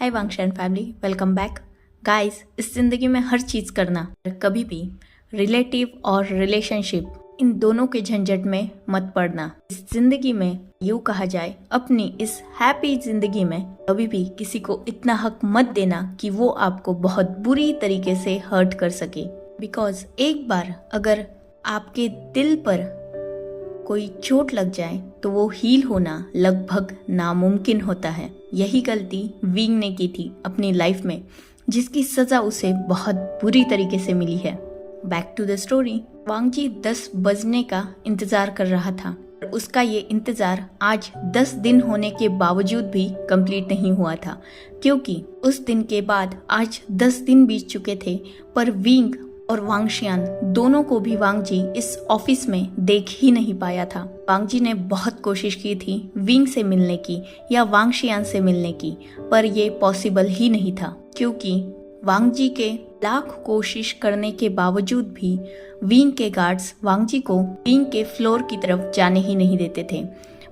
हाय वांगशान family, welcome back guys. इस ज़िंदगी में हर चीज़ करना, कभी भी रिलेटिव और रिलेशनशिप इन दोनों के झंझट में मत पड़ना। इस जिंदगी में यूँ कहा जाए, अपनी इस हैप्पी जिंदगी में कभी भी किसी को इतना हक मत देना कि वो आपको बहुत बुरी तरीके से हर्ट कर सके। बिकॉज एक बार अगर आपके दिल पर कोई चोट लग जाए तो वो हील होना लगभग नामुमकिन होता है। यही गलती विंग ने की थी अपनी लाइफ में, जिसकी सजा उसे बहुत बुरी तरीके से मिली है। Back to the story. वांगजी 10 बजने का इंतजार कर रहा था। उसका ये इंतजार आज 10 दिन होने के बावजूद भी कंप्लीट नहीं हुआ था, क्योंकि उस दिन के बाद आज 10 दिन बीत चुके थे, पर विंग और वांगशियान दोनों को भी वांगजी इस ऑफिस में देख ही नहीं पाया था। वांगजी ने बहुत कोशिश की थी विंग से मिलने की या वांगशियान से मिलने की, पर ये पॉसिबल ही नहीं था, क्योंकि वांगजी के लाख कोशिश करने के बावजूद भी विंग के गार्ड्स वांगजी को विंग के फ्लोर की तरफ जाने ही नहीं देते थे।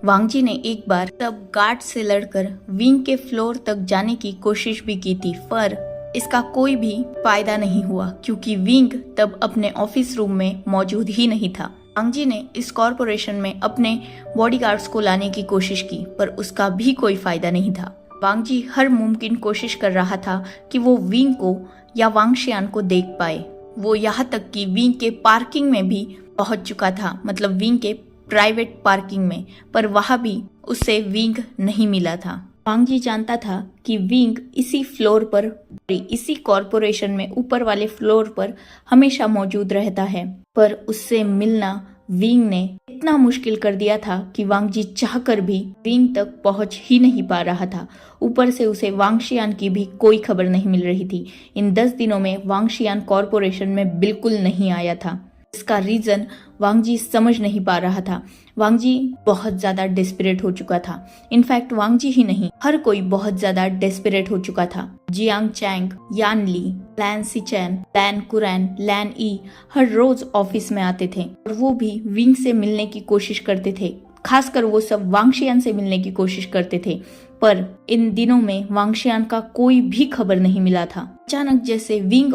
वांगजी ने एक बार तब गार्ड से लड़कर विंग के फ्लोर तक जाने की कोशिश भी की थी, पर इसका कोई भी फायदा नहीं हुआ, क्योंकि विंग तब अपने ऑफिस रूम में मौजूद ही नहीं था। वांगजी ने इस कॉरपोरेशन में अपने बॉडीगार्ड्स को लाने की कोशिश की, पर उसका भी कोई फायदा नहीं था। वांगजी हर मुमकिन कोशिश कर रहा था कि वो विंग को या वांगशियान को देख पाए। वो यहाँ तक कि विंग के पार्किंग में भी पहुंच चुका था, मतलब विंग के प्राइवेट पार्किंग में, पर वहां भी उसे विंग नहीं मिला था। वांगजी जानता था कि विंग इसी फ्लोर पर, इसी कॉरपोरेशन में ऊपर वाले फ्लोर पर हमेशा मौजूद रहता है, पर उससे मिलना विंग ने इतना मुश्किल कर दिया था कि वांगजी चाहकर भी विंग तक पहुंच ही नहीं पा रहा था। ऊपर से उसे वांगशियान की भी कोई खबर नहीं मिल रही थी। इन 10 दिनों में वांगशियान कॉरपोरेशन में बिल्कुल नहीं आया था। इसका रीजन वांगजी समझ नहीं पा रहा था। वांगजी बहुत ज्यादा डेस्परेट हो चुका था। इनफैक्ट वांगजी ही नहीं, हर कोई बहुत ज्यादा डेस्परेट हो चुका था। जियांग चैंग, यान ली, लैन सिचैन, लैन कुरैन, लैन ई हर रोज ऑफिस में आते थे और वो भी विंग से मिलने की कोशिश करते थे। खासकर वो सब वांगशियान से मिलने की कोशिश करते थे, पर इन दिनों में वांगशियान का कोई भी खबर नहीं मिला था। अचानक जैसे विंग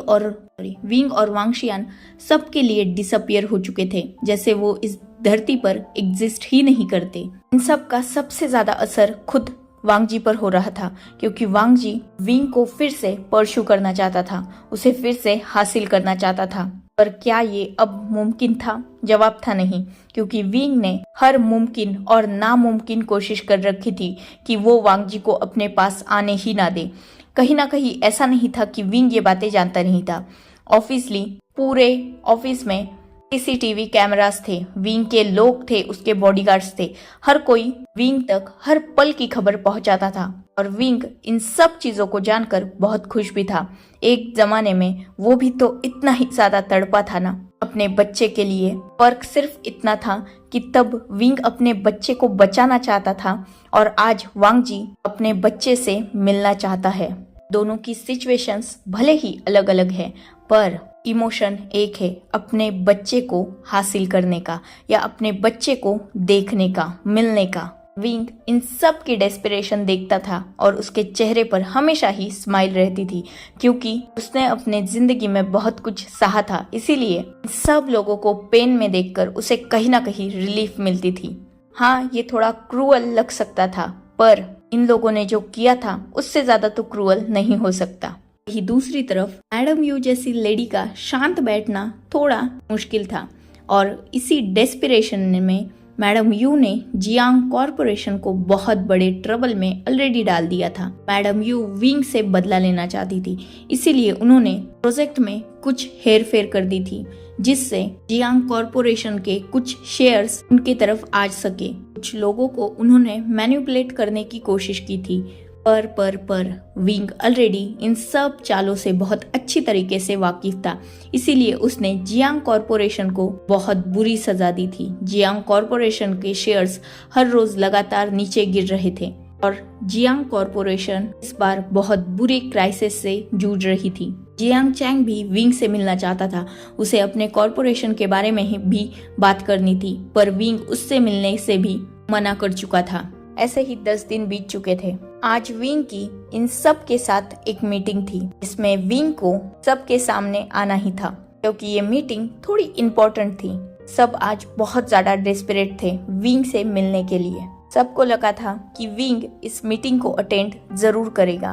और वांगशियान सबके लिए डिसअपियर हो चुके थे, जैसे वो इस धरती पर एग्जिस्ट ही नहीं करते। इन सब का सबसे ज्यादा असर खुद वांगजी पर हो रहा था, क्योंकि वांगजी विंग को फिर से परस्यू करना चाहता था, उसे फिर से हासिल करना चाहता था। पर क्या ये अब मुमकिन था? जवाब था नहीं, क्योंकि विंग ने हर मुमकिन और नामुमकिन कोशिश कर रखी थी कि वो वांगजी को अपने पास आने ही ना दे। कहीं ना कहीं ऐसा नहीं था कि विंग ये बातें जानता नहीं था। ऑब्वियसली पूरे ऑफिस में सीसीटीवी कैमरास थे, विंग के लोग थे, उसके बॉडीगार्ड्स थे, हर कोई विंग तक हर पल की खबर पहुंचाता था। और विंग इन सब चीजों को जानकर बहुत खुश भी था। एक जमाने में वो भी तो इतना ही ज्यादा तड़पा था ना अपने बच्चे के लिए। फर्क सिर्फ इतना था कि तब विंग अपने बच्चे को बचाना चाहता था और आज वांगजी अपने बच्चे से मिलना चाहता है। दोनों की सिचुएशंस भले ही अलग अलग है, पर इमोशन एक है, अपने बच्चे को हासिल करने का या अपने बच्चे को देखने का, मिलने का। विंग इन सब की डेस्परेशन देखता था और उसके चेहरे पर हमेशा ही स्माइल रहती थी, क्योंकि उसने अपने जिंदगी में बहुत कुछ सहा था। इसीलिए सब लोगों को पेन में देखकर उसे कहीं ना कहीं रिलीफ मिलती थी। हाँ, ये थोड़ा क्रूअल लग सकता था, पर इन लोगों ने जो किया था उससे ज्यादा तो क्रूअल नहीं हो सकता। ही दूसरी तरफ मैडम यू जैसी लेडी का शांत बैठना थोड़ा मुश्किल था, और इसी डेस्परेशन में मैडम यू ने जियांग कॉरपोरेशन को बहुत बड़े ट्रबल में ऑलरेडी डाल दिया था। मैडम यू विंग से बदला लेना चाहती थी, इसीलिए उन्होंने प्रोजेक्ट में कुछ हेरफेर कर दी थी, जिससे जियांग कॉरपोरेशन के कुछ शेयर्स उनके तरफ आ सके। कुछ लोगों को उन्होंने मैनिपुलेट करने की कोशिश की थी, पर विंग ऑलरेडी इन सब चालों से बहुत अच्छी तरीके से वाकिफ था। इसीलिए उसने जियांग कॉरपोरेशन को बहुत बुरी सजा दी थी। जियांग कॉरपोरेशन के शेयर्स हर रोज लगातार नीचे गिर रहे थे और जियांग कॉरपोरेशन इस बार बहुत बुरी क्राइसिस से जूझ रही थी। जियांग चैंग भी विंग से मिलना चाहता था, उसे अपने कॉरपोरेशन के बारे में भी बात करनी थी, पर विंग उससे मिलने से भी मना कर चुका था। ऐसे ही 10 दिन बीत चुके थे। आज विंग की इन सब के साथ एक मीटिंग थी, जिसमें विंग को सबके सामने आना ही था, क्योंकि ये मीटिंग थोड़ी इम्पोर्टेंट थी। सब आज बहुत ज्यादा डेस्परेट थे विंग से मिलने के लिए। सबको लगा था कि विंग इस मीटिंग को अटेंड जरूर करेगा,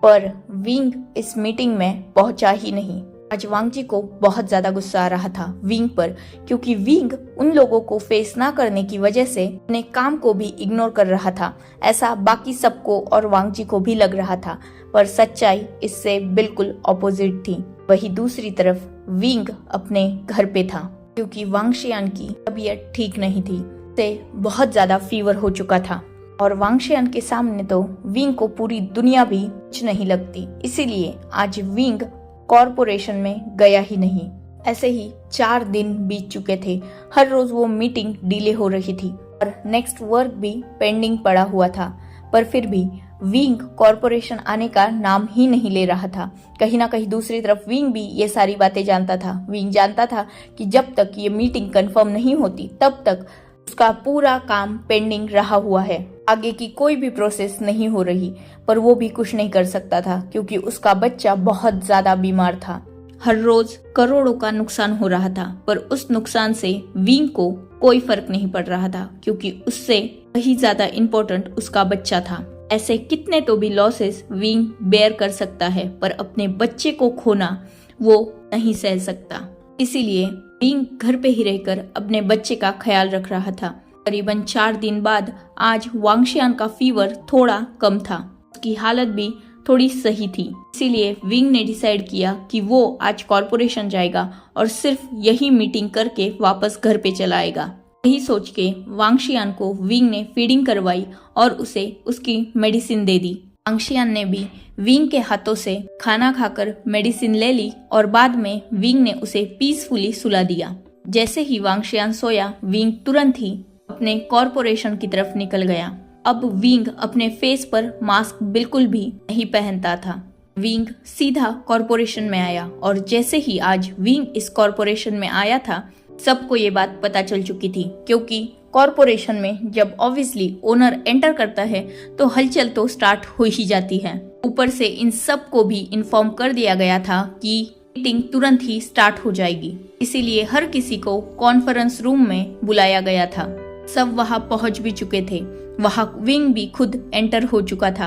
पर विंग इस मीटिंग में पहुंचा ही नहीं। आज वांगजी को बहुत ज्यादा गुस्सा आ रहा था विंग पर, क्योंकि विंग उन लोगों को फेस ना करने की वजह से अपने काम को भी इग्नोर कर रहा था। ऐसा बाकी सबको और वांगजी को भी लग रहा था, पर सच्चाई इससे बिल्कुल ऑपोजिट थी। वही दूसरी तरफ विंग अपने घर पे था, क्योंकि वांगशियान की तबीयत ठीक नहीं थी, से बहुत ज्यादा फीवर हो चुका था और वांगशियान के सामने तो विंग को पूरी दुनिया भी कुछ नहीं लगती। इसीलिए आज विंग कॉरपोरेशन में गया ही नहीं। ऐसे ही 4 दिन बीत चुके थे। हर रोज वो मीटिंग डिले हो रही थी और नेक्स्ट वर्क भी पेंडिंग पड़ा हुआ था, पर फिर भी विंग कॉरपोरेशन आने का नाम ही नहीं ले रहा था। कहीं ना कहीं दूसरी तरफ विंग भी ये सारी बातें जानता था। विंग जानता था कि जब तक ये मीटिंग कंफर्म नहीं होती तब तक उसका पूरा काम पेंडिंग रहा हुआ है, आगे की कोई भी प्रोसेस नहीं हो रही। पर वो भी कुछ नहीं कर सकता था, क्योंकि उसका बच्चा बहुत ज्यादा बीमार था। हर रोज करोड़ों का नुकसान हो रहा था, पर उस नुकसान से विंग को कोई फर्क नहीं पड़ रहा था, क्योंकि उससे कहीं ज्यादा इम्पोर्टेंट उसका बच्चा था। ऐसे कितने तो भी लॉसेस विंग बेयर कर सकता है, पर अपने बच्चे को खोना वो नहीं सह सकता। इसीलिए विंग घर पे ही रहकर अपने बच्चे का ख्याल रख रहा था। करीबन 4 दिन बाद आज वांगशियान का फीवर थोड़ा कम था, उसकी हालत भी थोड़ी सही थी। इसीलिए विंग ने डिसाइड किया कि वो आज कॉरपोरेशन जाएगा और सिर्फ यही मीटिंग करके वापस घर पे चला आएगा। यही सोच के वांगशियान को विंग ने फीडिंग करवाई और उसे उसकी मेडिसिन दे दी। वांगशियान ने भी विंग के हाथों से खाना खाकर मेडिसिन ले ली और बाद में विंग ने उसे पीसफुली सुला दिया। जैसे ही वांगशियान सोया, विंग तुरंत ही अपने कॉरपोरेशन की तरफ निकल गया। अब विंग अपने फेस पर मास्क बिल्कुल भी नहीं पहनता था। विंग सीधा कॉरपोरेशन में आया और जैसे ही आज विंग इस कॉरपोरेशन में आया था, सबको ये बात पता चल चुकी थी, क्योंकि कॉरपोरेशन में जब ऑब्वियसली ओनर एंटर करता है तो हलचल तो स्टार्ट हो ही जाती है। ऊपर से इन सब को भी इन्फॉर्म कर दिया गया था कि मीटिंग तुरंत ही स्टार्ट हो जाएगी। इसीलिए हर किसी को कॉन्फ्रेंस रूम में बुलाया गया था। सब वहां पहुंच भी चुके थे। वहां विंग भी खुद एंटर हो चुका था।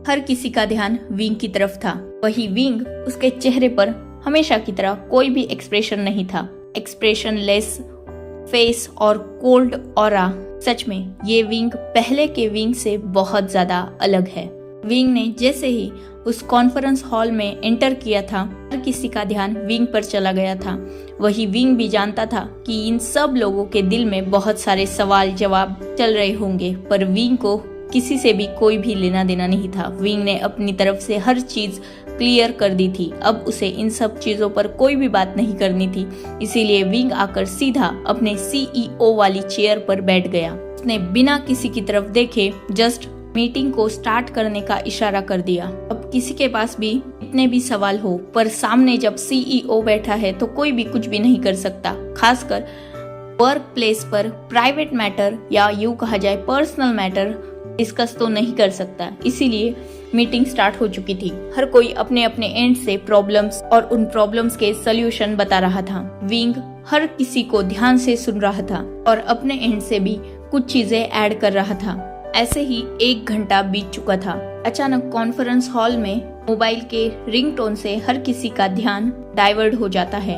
हर किसी का ध्यान विंग की तरफ था। वही विंग, उसके चेहरे पर हमेशा की तरह कोई भी एक्सप्रेशन नहीं था। एक्सप्रेशन लेस फेस और कोल्ड ऑरा। सच में ये विंग पहले के विंग से बहुत ज्यादा अलग है। विंग ने जैसे ही उस कॉन्फ्रेंस हॉल में एंटर किया था, हर किसी का ध्यान विंग पर चला गया था। वही विंग भी जानता था कि इन सब लोगों के दिल में बहुत सारे सवाल जवाब चल रहे होंगे, पर विंग को किसी से भी कोई भी लेना देना नहीं था। विंग ने अपनी तरफ से हर चीज क्लियर कर दी थी। अब उसे इन सब चीजों पर कोई भी बात नहीं करनी थी। इसीलिए विंग आकर सीधा अपने सीईओ वाली चेयर पर बैठ गया। उसने बिना किसी की तरफ देखे जस्ट मीटिंग को स्टार्ट करने का इशारा कर दिया। अब किसी के पास भी इतने भी सवाल हो, पर सामने जब सीईओ बैठा है तो कोई भी कुछ भी नहीं कर सकता। खासकर वर्क प्लेस पर प्राइवेट मैटर या यूं कहा जाए पर्सनल मैटर डिस्कस तो नहीं कर सकता। इसीलिए मीटिंग स्टार्ट हो चुकी थी। हर कोई अपने अपने एंड से प्रॉब्लम्स और उन प्रॉब्लम्स के सॉल्यूशन बता रहा था। विंग हर किसी को ध्यान से सुन रहा था और अपने एंड से भी कुछ चीजें ऐड कर रहा था। ऐसे ही 1 घंटा बीत चुका था। अचानक कॉन्फ्रेंस हॉल में मोबाइल के रिंगटोन से हर किसी का ध्यान डाइवर्ट हो जाता है।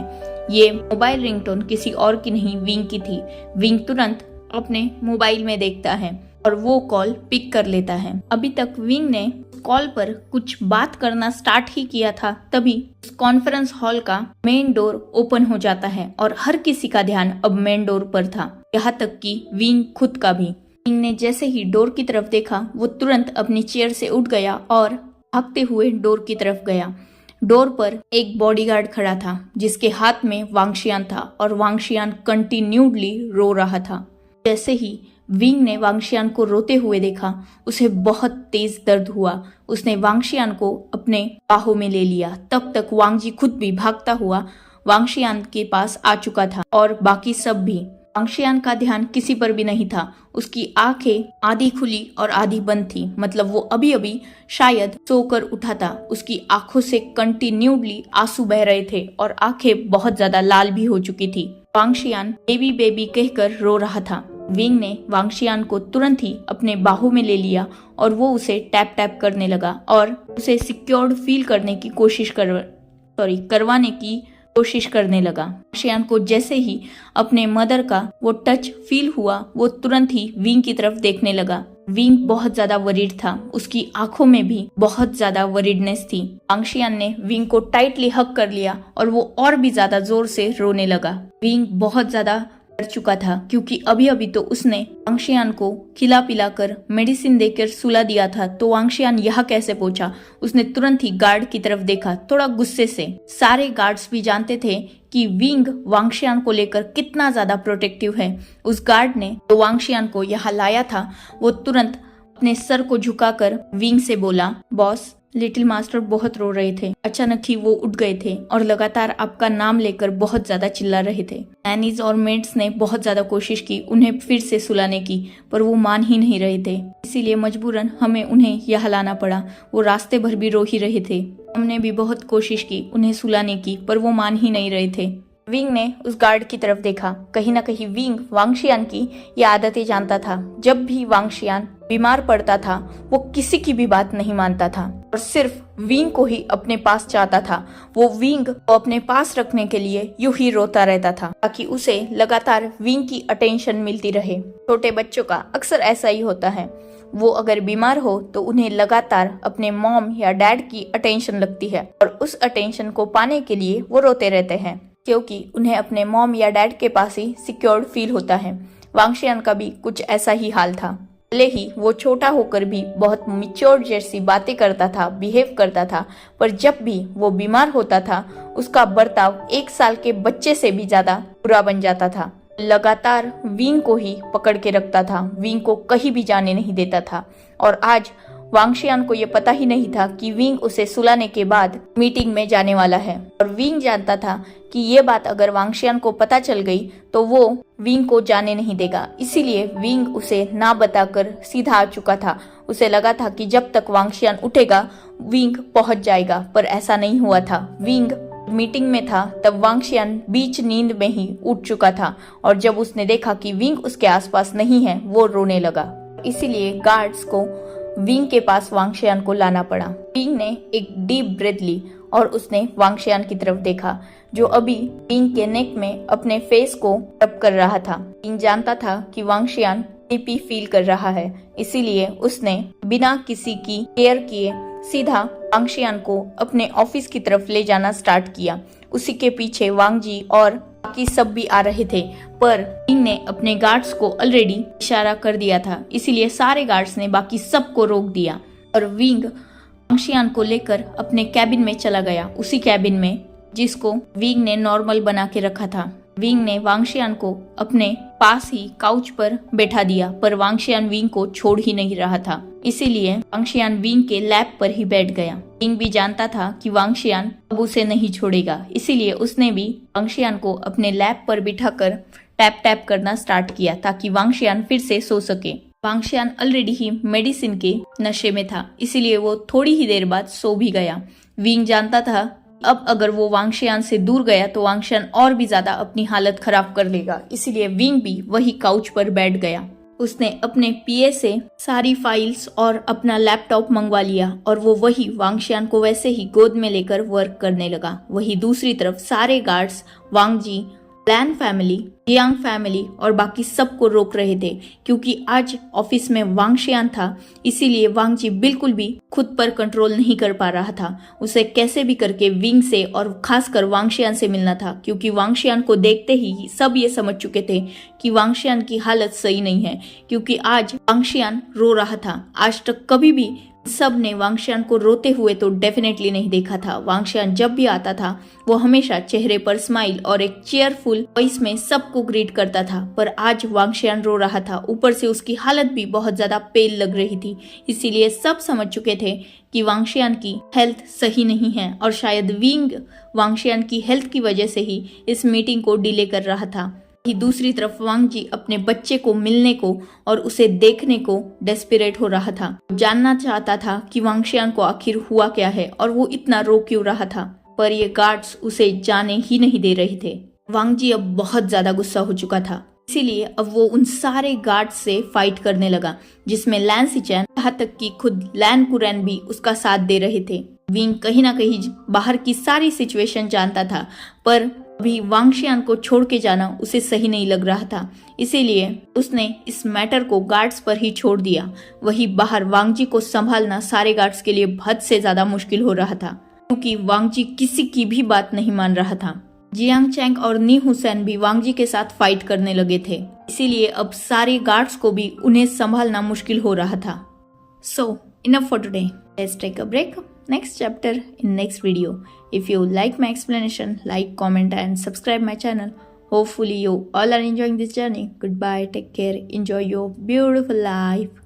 ये मोबाइल रिंगटोन किसी और की नहीं, विंग की थी। विंग तुरंत अपने मोबाइल में देखता है और वो कॉल पिक कर लेता है। अभी तक विंग ने कॉल पर कुछ बात करना स्टार्ट ही किया था, तभी उस कॉन्फ्रेंस हॉल का मेन डोर ओपन हो जाता है और हर किसी का ध्यान अब मेन डोर पर था, यहाँ तक कि विंग खुद का भी। विंग ने जैसे ही डोर की तरफ देखा, वो तुरंत अपनी चेयर से उठ गया और भागते हुए डोर की तरफ गया। डोर पर एक बॉडीगार्ड खड़ा था, जिसके हाथ में वांगशियान था और वांगशियान कंटिन्यूडली रो रहा था। जैसे ही विंग ने वांगशियान को रोते हुए देखा, उसे बहुत तेज दर्द हुआ। उसने वांगशियान को अपने बाहों में ले लिया। तब तक वांगजी खुद भी भागता हुआ वांगशियान के पास आ चुका था और बाकी सब भी। वांगशियान का ध्यान किसी पर भी नहीं था। उसकी आंखें आधी खुली और आधी बंद थी, मतलब वो अभी अभी शायद सोकर उठा था। उसकी आंखों से कंटिन्यूडली आंसू बह रहे थे और आंखें बहुत ज्यादा लाल भी हो चुकी थी। वांगशियान बेबी बेबी कहकर रो रहा था। विंग ने वांगशियान को तुरंत ही अपने बाहों में ले लिया और वो उसे टैप टैप करने लगा और उसे सिक्योर्ड फील करवाने की कोशिश करने लगा। वांगशियान को जैसे ही अपने मदर का वो टच फील हुआ, वो तुरंत ही विंग की तरफ देखने लगा। विंग बहुत ज्यादा वरीड था, उसकी आंखों में भी बहुत ज्यादा वरीडनेस थी। वांगशियान ने विंग को टाइटली हग कर लिया और वो और भी ज्यादा जोर से रोने लगा। विंग बहुत ज्यादा कर चुका था क्योंकि अभी अभी तो उसने वांगशियान को खिला पिला कर मेडिसिन देकर सुला दिया था। तो वांगशियान यहाँ कैसे पहुंचा? उसने तुरंत ही गार्ड की तरफ देखा, थोड़ा गुस्से से। सारे गार्ड्स भी जानते थे कि विंग वांगशियान को लेकर कितना ज्यादा प्रोटेक्टिव है। उस गार्ड ने तो वांगशियान को यहाँ लाया था, वो तुरंत अपने सर को झुकाकर विंग से बोला, बॉस, लिटिल मास्टर बहुत रो रहे थे। अचानक ही वो उठ गए थे और लगातार आपका नाम लेकर बहुत ज्यादा चिल्ला रहे थे। नैनीज और मेड्स ने बहुत ज्यादा कोशिश की उन्हें फिर से सुलाने की, पर वो मान ही नहीं रहे थे। इसीलिए मजबूरन हमें उन्हें यहाँ लाना पड़ा। वो रास्ते भर भी रो ही रहे थे। हमने भी बहुत कोशिश की उन्हें सुलाने की, पर वो मान ही नहीं रहे थे। विंग ने उस गार्ड की तरफ देखा। कहीं ना कहीं विंग वांगशियान की ये आदतें जानता था। जब भी वांगशियान बीमार पड़ता था, वो किसी की भी बात नहीं मानता था और सिर्फ विंग को ही अपने पास चाहता था। वो विंग को अपने पास रखने के लिए यूं ही रोता रहता था ताकि उसे लगातार विंग की अटेंशन मिलती रहे। छोटे बच्चों का अक्सर ऐसा ही होता है। वो अगर बीमार हो तो उन्हें लगातार अपने मॉम या डैड की अटेंशन लगती है और उस अटेंशन को पाने के लिए वो रोते रहते हैं, क्योंकि उन्हें अपने मॉम या डैड के पास ही सिक्योर्ड फील होता है। वांगशियान का भी कुछ ऐसा ही हाल था। भले ही वो छोटा होकर भी बहुत मैच्योर जैसी बातें करता था, बिहेव करता था, पर जब भी वो बीमार होता था उसका बर्ताव 1 साल के बच्चे से भी ज्यादा बुरा बन जाता था। लगातार विंग को ही पकड़ के रखता था, विंग को कहीं भी जाने नहीं देता था। और आज वांगशियान को ये पता ही नहीं था कि विंग उसे सुलाने के बाद मीटिंग में जाने वाला है। और विंग जानता था कि ये बात अगर वांगशियान को पता चल गई तो वो विंग को जाने नहीं देगा। इसीलिए विंग उसे ना बताकर सीधा आ चुका था। उसे लगा था कि जब तक वांगशियान उठेगा विंग पहुंच जाएगा, पर ऐसा नहीं हुआ था। विंग मीटिंग में था तब वांगशियान बीच नींद में ही उठ चुका था और जब उसने देखा कि विंग उसके आसपास नहीं है, वो रोने लगा। इसीलिए गार्ड्स को विंग के पास वांगशियान को लाना पड़ा। विंग ने एक डीप ब्रेथ ली और उसने वांगशियान की तरफ देखा, जो अभी विंग के नेक में अपने फेस को रब कर रहा था। विंग जानता था कि वांगशियान स्लीपी फील कर रहा है, इसीलिए उसने बिना किसी की केयर किए सीधा वांगशियान को अपने ऑफिस की तरफ ले जाना स्टार्ट किया। उसी के पीछे वांगजी और बाकी सब भी आ रहे थे, पर विंग ने अपने गार्ड्स को ऑलरेडी इशारा कर दिया था, इसीलिए सारे गार्ड्स ने बाकी सबको रोक दिया और विंग वांगशियान को लेकर अपने कैबिन में चला गया। उसी कैबिन में जिसको विंग ने नॉर्मल बना के रखा था। विंग ने वांगशियान को अपने पास ही काउच पर बैठा दिया, पर वांगशियान विंग को छोड़ ही नहीं रहा था, इसीलिए वांगशियान विंग के लैप पर ही बैठ गया। विंग भी जानता था कि वांगशियान अब उसे नहीं छोड़ेगा, इसीलिए उसने भी वांगशियान को अपने लैप पर बिठाकर टैप टैप करना स्टार्ट किया ताकि वांगशियान फिर से सो सके। वांगशियान ऑलरेडी ही मेडिसिन के नशे में था, इसीलिए वो थोड़ी ही देर बाद सो भी गया। विंग जानता था अब अगर वो वांगशियान से दूर गया तो वांगशियान और भी ज्यादा अपनी हालत खराब कर लेगा, इसीलिए विंग भी वही काउच पर बैठ गया। उसने अपने पीए से सारी फाइल्स और अपना लैपटॉप मंगवा लिया और वो वही वांगशियान को वैसे ही गोद में लेकर वर्क करने लगा। वही दूसरी तरफ सारे गार्ड्स वांगजी, लैन फैमिली, जियांग फैमिली और बाकी सबको रोक रहे थे, क्योंकि आज ऑफिस में वांगशियान था, इसीलिए वांगजी बिल्कुल भी खुद पर कंट्रोल नहीं कर पा रहा था। उसे कैसे भी करके विंग से और खासकर वांगशियान से मिलना था, क्योंकि वांगशियान को देखते ही सब ये समझ चुके थे कि वांगशियान की हालत सही नहीं है, क्योंकि आज वांगशियान रो रहा था। आज तक कभी भी सब ने वांगशियान को रोते हुए तो डेफिनेटली नहीं देखा था। वांगशियान जब भी आता था वो हमेशा चेहरे पर स्माइल और एक चेयरफुल वॉइस में सबको ग्रीट करता था, पर आज वांगशियान रो रहा था। ऊपर से उसकी हालत भी बहुत ज्यादा पेल लग रही थी, इसीलिए सब समझ चुके थे कि वांगशियान की हेल्थ सही नहीं है और शायद विंग वांगशियान की हेल्थ की वजह से ही इस मीटिंग को डिले कर रहा था। ही दूसरी तरफ वांग जी अपने बच्चे को मिलने को और उसे देखने को डेस्परेट हो रहा था। जानना चाहता था कि वांगशियान को आखिर हुआ क्या है और वो इतना रो क्यों रहा था, पर ये गार्ड्स उसे जाने ही नहीं दे रहे थे। वांग जी अब बहुत ज्यादा गुस्सा हो चुका था, इसीलिए अब वो उन सारे गार्ड्स से फाइट करने लगा, जिसमें लैन सिचैन, यहाँ तक कि खुद लैन कुरैन भी उसका साथ दे रहे थे। विंग कहीं ना कहीं बाहर की सारी सिचुएशन जानता था, पर अभी वांगशियान को छोड़ के जाना उसे सही नहीं लग रहा था, इसीलिए उसने इस मैटर को गार्ड्स पर ही छोड़ दिया। वही बाहर वांग जी को संभालना सारे गार्ड्स के लिए हद से ज्यादा मुश्किल हो रहा था, क्योंकि वांग जी किसी की भी बात नहीं मान रहा था। जियांग चैंग और नी हुसैन भी वांग जी के साथ फाइट करने लगे थे, इसीलिए अब सारे गार्ड्स को भी उन्हें संभालना मुश्किल हो रहा था। So, enough for today. Let's take a break. Next chapter in next video. If you like my explanation, like, comment and subscribe my channel. Hopefully you all are enjoying this journey. Goodbye, take care, enjoy your beautiful life.